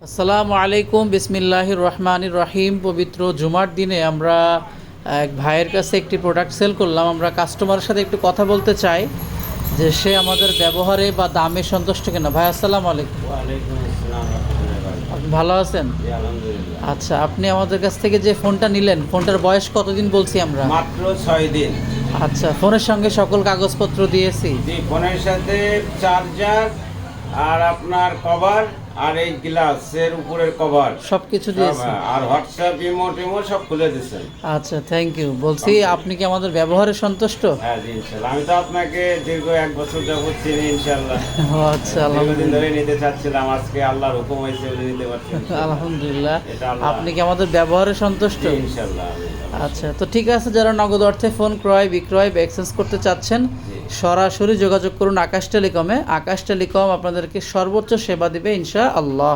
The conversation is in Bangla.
আসসালামু আলাইকুম, বিসমিল্লাহির রহমানির রহিম। পবিত্র জুমার দিনে আমরা এক ভাইয়ের কাছে একটি প্রোডাক্ট সেল করলাম। আমরা কাস্টমারের সাথে একটু কথা বলতে চাই যে সে আমাদের ব্যবহারে বা দামে সন্তুষ্ট কিনা। ভাই আসসালামু আলাইকুম। ওয়ালাইকুম আসসালাম রাহমাতুল্লাহি ওয়া বারাকাতুহু। আপনি ভালো আছেন? জি, আলহামদুলিল্লাহ। আচ্ছা, আপনি আমাদের কাছ থেকে যে ফোনটা নিলেন, ফোনটার বয়স কতদিন বলছি আমরা? মাত্র 6 দিন। আচ্ছা, ফোনের সঙ্গে সকল কাগজপত্র দিয়েছি। জি, ফোনের সাথে চার্জার আর আপনার কভার আর এই গ্লাসের উপরের কভার সব কিছু দিয়েছি। আর হোয়াটসঅ্যাপ ইমো সব খুলে দিয়েছেন। আচ্ছা, থ্যাংক ইউ। বলছি, আপনি কি আমাদের ব্যবহারে সন্তুষ্ট? হ্যাঁ জি, ইনশাল্লাহ। আমি তো আপনাকে দীর্ঘ 1 বছর যাবত চিনি, ইনশাল্লাহ। ও আচ্ছা, দীর্ঘদিন আলহামদুলিল্লাহ। ধরে নিতে চাচ্ছিলাম, আজকে আল্লাহর হুকুম হয়েছে বলে নিতে পারছি। আলহামদুলিল্লাহ। এটা আল্লাহ। আপনি কি আমাদের ব্যবহারে সন্তুষ্ট? জি, ইনশাল্লাহ। আচ্ছা, তো ঠিক আছে। যারা নগদ অর্থে ফোন ক্রয় বিক্রয় বা এক্সচেঞ্জ করতে চাচ্ছেন, জি। সরাসরি যোগাযোগ করুন আকাশ টেলিকমে। আকাশ টেলিকম আপনাদেরকে সর্বোচ্চ সেবা দিবে ইনশাআল্লাহ।